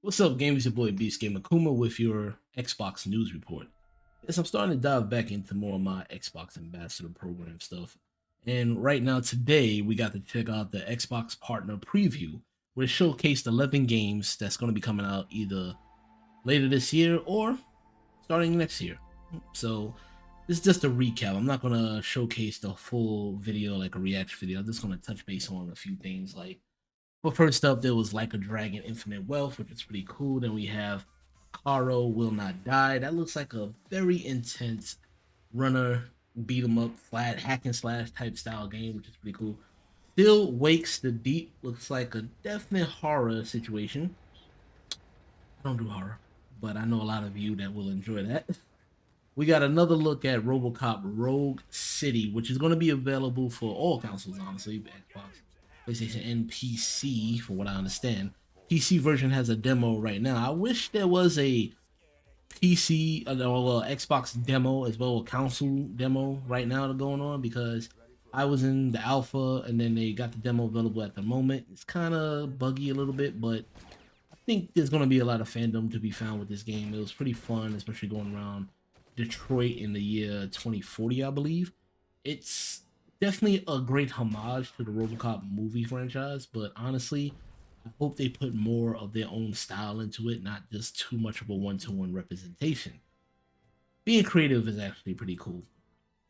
What's up, gamers? Your boy Beast Gamer Kuma with your Xbox news report. Yes, I'm starting to dive back into more of my Xbox Ambassador program stuff. And right now, today, we got to check out the Xbox Partner Preview, where it showcased 11 games that's going to be coming out either later this year or starting next year. So, this is just a recap. I'm not going to showcase the full video like a reaction video. I'm just going to touch base on a few things like, but first up, there was Like a Dragon Infinite Wealth, which is pretty cool. Then we have Karo Will Not Die. That looks like a very intense runner, beat 'em up, flat, hack and slash type style game, which is pretty cool. Still Wakes the Deep looks like a definite horror situation. I don't do horror, but I know a lot of you that will enjoy that. We got another look at RoboCop Rogue City, which is going to be available for all consoles, honestly, Xbox, PlayStation, and PC, from what I understand. PC version has a demo right now. I wish there was a PC, Xbox demo as well, a console demo right now going on, because I was in the alpha and then they got the demo available at the moment. It's kind of buggy a little bit, but I think there's going to be a lot of fandom to be found with this game. It was pretty fun, especially going around Detroit in the year 2040, I believe. It's definitely a great homage to the RoboCop movie franchise, but honestly, I hope they put more of their own style into it, not just too much of a one-to-one representation. Being creative is actually pretty cool,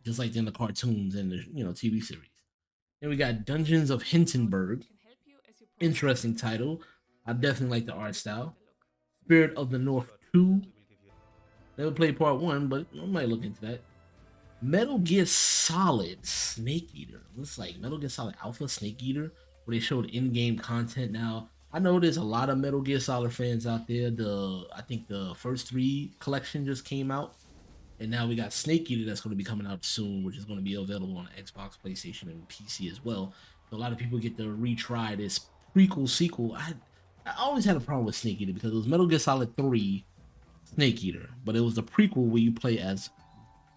just like in the cartoons and the TV series. Then we got Dungeons of Hindenburg. Interesting title. I definitely like the art style. Spirit of the North 2. Never played part 1, but I might look into that. Metal Gear Solid Snake Eater. Looks like Metal Gear Solid Alpha Snake Eater, where they showed in-game content. Now, I know there's a lot of Metal Gear Solid fans out there. I think the first 3 collection just came out, and now we got Snake Eater that's going to be coming out soon, which is going to be available on Xbox, PlayStation, and PC as well. So a lot of people get to retry this prequel sequel. I always had a problem with Snake Eater because it was Metal Gear Solid 3 Snake Eater, but it was the prequel where you play as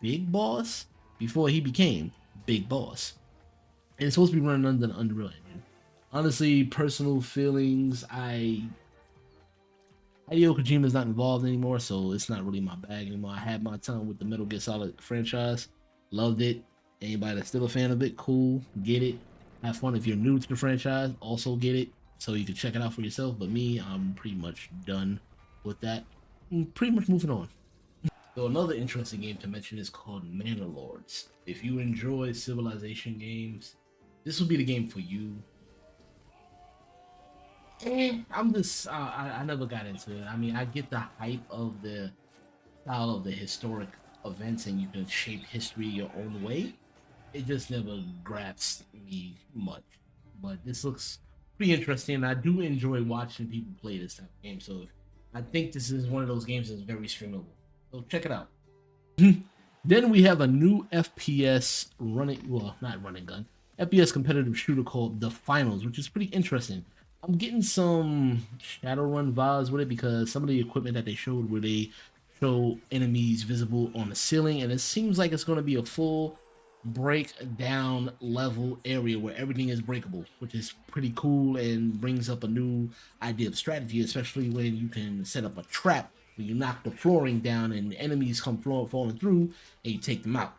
Big Boss before he became Big Boss. And it's supposed to be running under the Unreal Engine. Honestly, personal feelings, Hideo Kojima's not involved anymore, so it's not really my bag anymore. I had my time with the Metal Gear Solid franchise, loved it. Anybody that's still a fan of it, cool, get it. Have fun. If you're new to the franchise, also get it, so you can check it out for yourself. But me, I'm pretty much done with that. I'm pretty much moving on. So another interesting game to mention is called Manor Lords. If you enjoy Civilization games, this will be the game for you. I'm just I never got into it. I mean, I get the hype of the style of the historic events, and you can shape history your own way. It just never grabs me much. But this looks pretty interesting. I do enjoy watching people play this type of game. So I think this is one of those games that's very streamable. So check it out. Then we have a new FPS running, well, not running gun, FPS competitive shooter called The Finals, which is pretty interesting. I'm getting some Shadowrun vibes with it because some of the equipment that they showed where they show enemies visible on the ceiling, and it seems like it's going to be a full breakdown level area where everything is breakable, which is pretty cool and brings up a new idea of strategy, especially when you can set up a trap when you knock the flooring down and enemies come falling through and you take them out.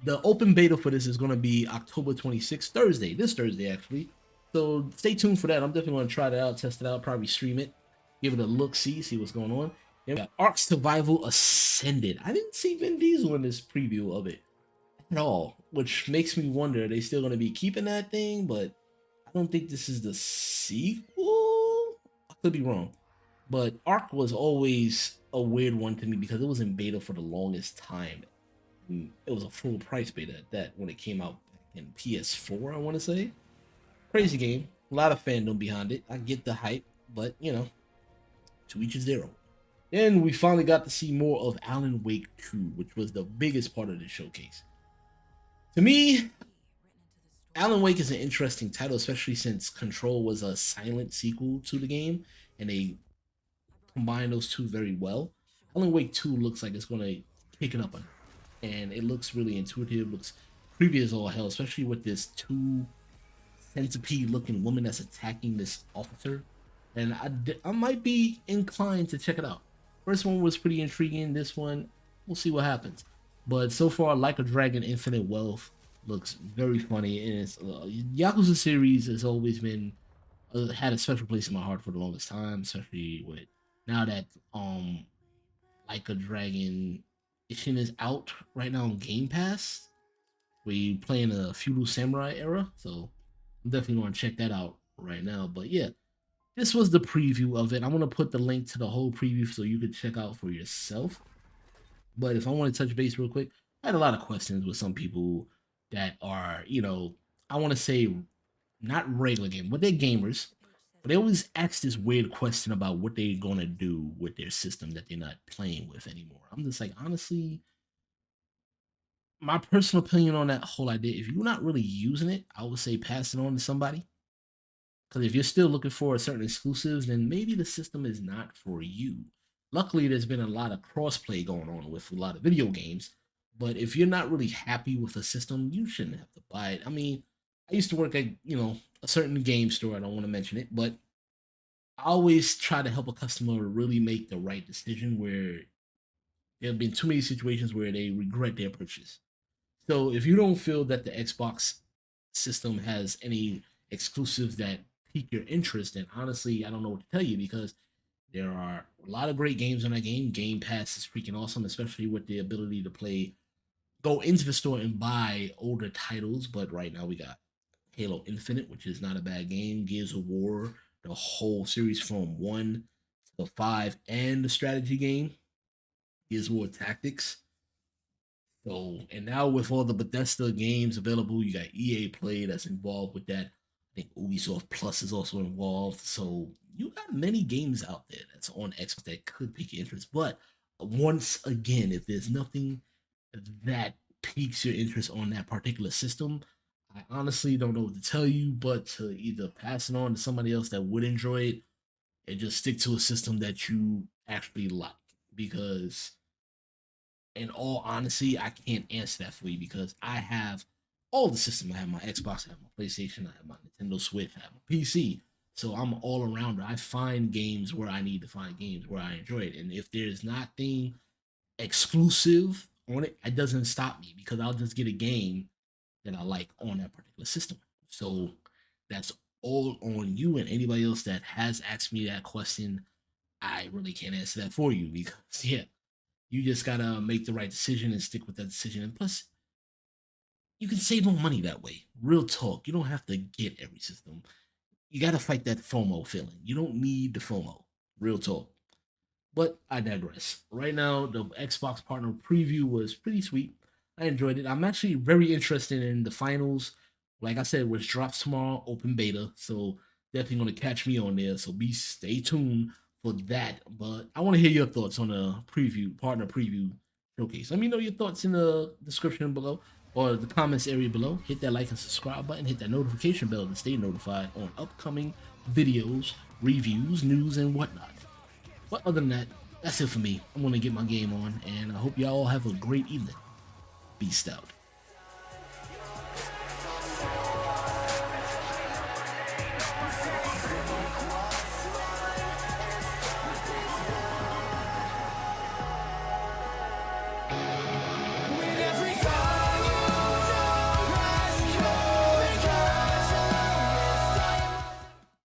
The open beta for this is going to be October 26th, Thursday, this Thursday actually. So stay tuned for that. I'm definitely going to try that out, test it out, probably stream it, give it a look, see what's going on. Then we got Ark Survival Ascended. I didn't see Vin Diesel in this preview of it at all, which makes me wonder, are they still going to be keeping that thing? But I don't think this is the sequel. I could be wrong. But Ark was always a weird one to me because it was in beta for the longest time. It was a full price beta at that when it came out in PS4, I want to say. Crazy game. A lot of fandom behind it. I get the hype, but to each his their own. Then we finally got to see more of Alan Wake 2, which was the biggest part of the showcase. To me, Alan Wake is an interesting title, especially since Control was a silent sequel to the game, and they combine those two very well. Alan Wake 2 looks like it's going to pick it up on, and it looks really intuitive, looks creepy as all hell, especially with this 2 centipede looking woman that's attacking this officer. and I might be inclined to check it out. First one was pretty intriguing. This one, we'll see what happens. But so far, Like a Dragon: Infinite Wealth looks very funny, and it's Yakuza series has always been had a special place in my heart for the longest time, especially with now that Like a Dragon Ishin is out right now on Game Pass. We play in a feudal samurai era, so I'm definitely going to check that out right now. But yeah, this was the preview of it. I'm going to put the link to the whole preview so you can check out for yourself. But if I want to touch base real quick, I had a lot of questions with some people that are, I want to say not regular game, but they're gamers. But they always ask this weird question about what they're gonna do with their system that they're not playing with anymore. I'm just like, honestly, my personal opinion on that whole idea, if you're not really using it, I would say pass it on to somebody. Because if you're still looking for certain exclusives, then maybe the system is not for you. Luckily, there's been a lot of crossplay going on with a lot of video games. But if you're not really happy with a system, you shouldn't have to buy it. I mean, I used to work at, a certain game store. I don't want to mention it, but I always try to help a customer really make the right decision where there have been too many situations where they regret their purchase. So if you don't feel that the Xbox system has any exclusives that pique your interest, then honestly, I don't know what to tell you because there are a lot of great games on that game. Game Pass is freaking awesome, especially with the ability to go into the store and buy older titles. But right now we got Halo Infinite, which is not a bad game. Gears of War, the whole series from 1 to 5, and the strategy game, Gears of War Tactics. So, and now with all the Bethesda games available, you got EA Play that's involved with that. I think Ubisoft Plus is also involved. So you got many games out there that's on Xbox that could pique your interest. But once again, if there's nothing that piques your interest on that particular system, I honestly don't know what to tell you, but to either pass it on to somebody else that would enjoy it and just stick to a system that you actually like. Because in all honesty, I can't answer that for you because I have all the systems. I have my Xbox, I have my PlayStation, I have my Nintendo Switch, I have my PC. So I'm all around. I find games where I need to find games where I enjoy it. And if there's nothing exclusive on it, it doesn't stop me because I'll just get a game that I like on that particular system. So that's all on you and anybody else that has asked me that question. I really can't answer that for you because yeah, you just gotta make the right decision and stick with that decision. And plus, you can save more money that way. Real talk. You don't have to get every system. You gotta fight that FOMO feeling. You don't need the FOMO. Real talk. But I digress. Right now, the Xbox partner preview was pretty sweet. I enjoyed it. I'm actually very interested in the finals. Like I said, which drops tomorrow, open beta. So definitely gonna catch me on there. So stay tuned for that. But I want to hear your thoughts on the partner preview showcase. Let me know your thoughts in the description below or the comments area below. Hit that like and subscribe button. Hit that notification bell to stay notified on upcoming videos, reviews, news, and whatnot. But other than that, that's it for me. I'm going to get my game on, and I hope y'all have a great evening. Beast out.